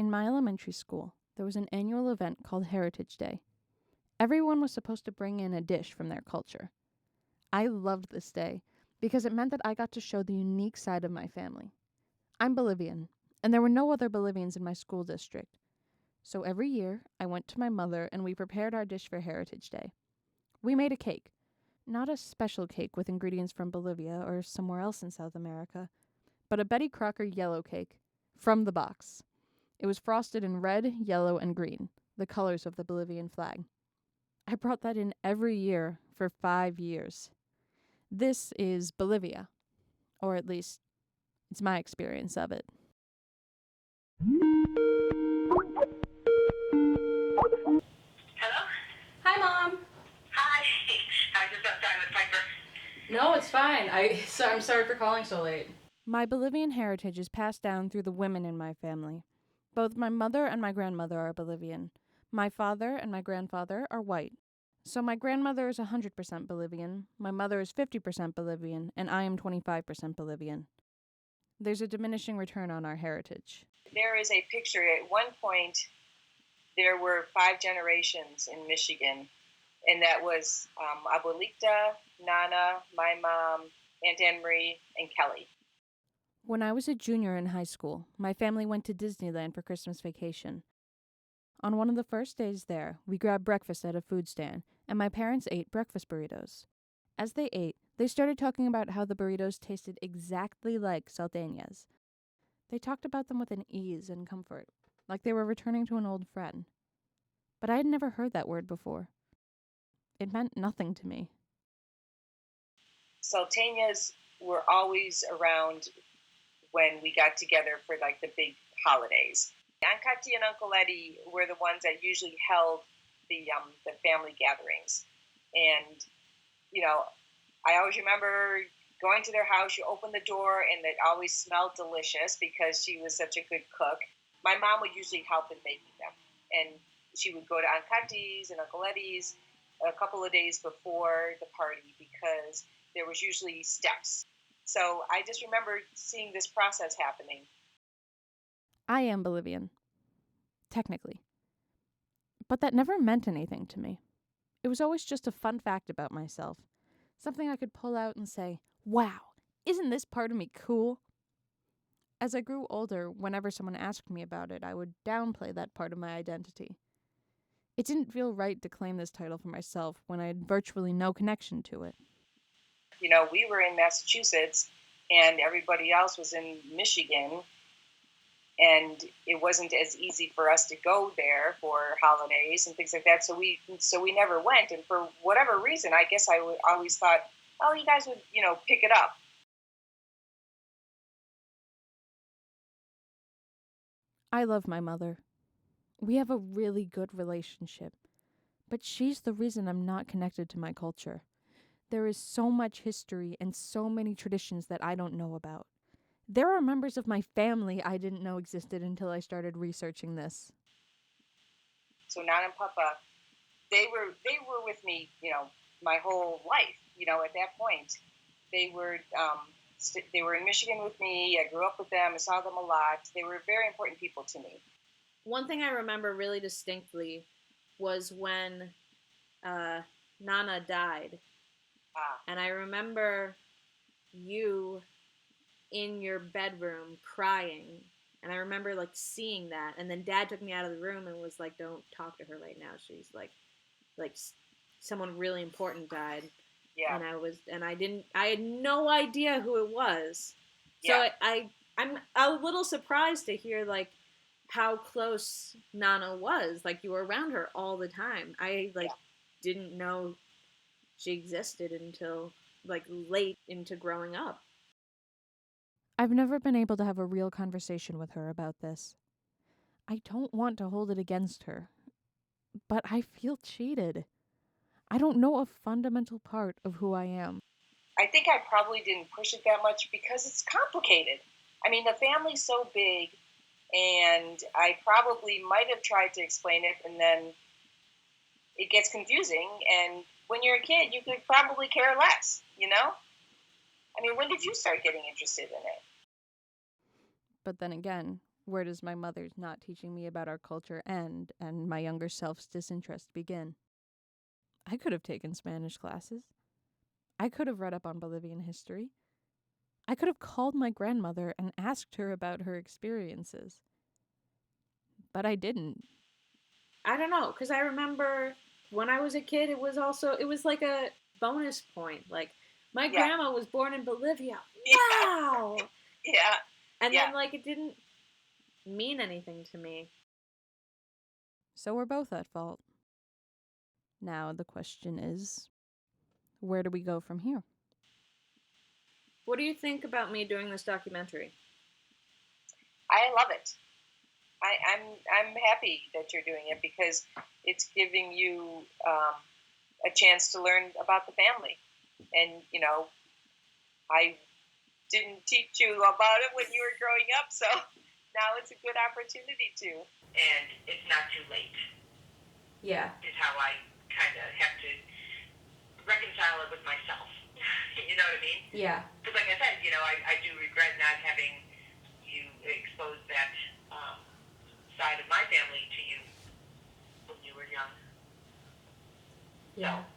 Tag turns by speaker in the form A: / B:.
A: In my elementary school, there was an annual event called Heritage Day. Everyone was supposed to bring in a dish from their culture. I loved this day because it meant that I got to show the unique side of my family. I'm Bolivian, and there were no other Bolivians in my school district. So every year, I went to my mother and we prepared our dish for Heritage Day. We made a cake. Not a special cake with ingredients from Bolivia or somewhere else in South America, but a Betty Crocker yellow cake from the box. It was frosted in red, yellow, and green, the colors of the Bolivian flag. I brought that in every year for 5 years. This is Bolivia, or at least it's my experience of it.
B: Hello?
A: Hi, Mom.
B: Hi. I was just outside with Piper.
A: No, it's fine. I'm sorry for calling so late. My Bolivian heritage is passed down through the women in my family. Both my mother and my grandmother are Bolivian. My father and my grandfather are white. So my grandmother is 100% Bolivian, my mother is 50% Bolivian, and I am 25% Bolivian. There's a diminishing return on our heritage.
B: There is a picture. At one point, there were 5 generations in Michigan, and that was Abuelita, Nana, my mom, Aunt Anne Marie, and Kelly.
A: When I was a junior in high school, my family went to Disneyland for Christmas vacation. On one of the first days there, we grabbed breakfast at a food stand, and my parents ate breakfast burritos. As they ate, they started talking about how the burritos tasted exactly like salteñas. They talked about them with an ease and comfort, like they were returning to an old friend. But I had never heard that word before. It meant nothing to me.
B: Salteñas were always around when we got together for like the big holidays. Aunt Kati and Uncle Eddie were the ones that usually held the family gatherings. And, you know, I always remember going to their house, you open the door, and it always smelled delicious because she was such a good cook. My mom would usually help in making them. And she would go to Aunt Kati's and Uncle Eddie's a couple of days before the party because there was usually steps. So I just remember seeing this process happening.
A: I am Bolivian. Technically. But that never meant anything to me. It was always just a fun fact about myself. Something I could pull out and say, wow, isn't this part of me cool? As I grew older, whenever someone asked me about it, I would downplay that part of my identity. It didn't feel right to claim this title for myself when I had virtually no connection to it.
B: You know, we were in Massachusetts and everybody else was in Michigan, and it wasn't as easy for us to go there for holidays and things like that. So we never went. And for whatever reason, I guess I always thought, oh, you guys would, pick it up.
A: I love my mother. We have a really good relationship, but she's the reason I'm not connected to my culture. There is so much history and so many traditions that I don't know about. There are members of my family I didn't know existed until I started researching this.
B: So Nana and Papa, they were with me, my whole life. At that point, they were in Michigan with me. I grew up with them. I saw them a lot. They were very important people to me.
C: One thing I remember really distinctly was when Nana died. And I remember you in your bedroom crying. And I remember seeing that. And then Dad took me out of the room and was like, don't talk to her right now. She's like someone really important died.
B: Yeah.
C: And I had no idea who it was.
B: Yeah.
C: So I'm a little surprised to hear how close Nana was. You were around her all the time. I didn't know she existed until late into growing up.
A: I've never been able to have a real conversation with her about this. I don't want to hold it against her, but I feel cheated. I don't know a fundamental part of who I am.
B: I think I probably didn't push it that much because it's complicated. I mean, the family's so big, and I probably might have tried to explain it, and then it gets confusing. And when you're a kid, you could probably care less, I mean, when did you start getting interested in it?
A: But then again, Where does my mother's not teaching me about our culture end and my younger self's disinterest begin? I could have taken Spanish classes. I could have read up on Bolivian history. I could have called my grandmother and asked her about her experiences. But I didn't.
C: I don't know, because I remember when I was a kid, it was like a bonus point. Like, my grandma was born in Bolivia. Wow!
B: Yeah.
C: And then, like, it didn't mean anything to me.
A: So we're both at fault. Now the question is, where do we go from here?
C: What do you think about me doing this documentary?
B: I love it. I'm happy that you're doing it because it's giving you a chance to learn about the family. And, you know, I didn't teach you about it when you were growing up, so now it's a good opportunity to. And it's not too late.
C: Yeah.
B: Is how I kind of have to reconcile it with myself. You know what I mean?
C: Yeah.
B: Because like I said, you know, I do regret not having you expose that side of my family to you when you were young.
C: Yeah.
B: So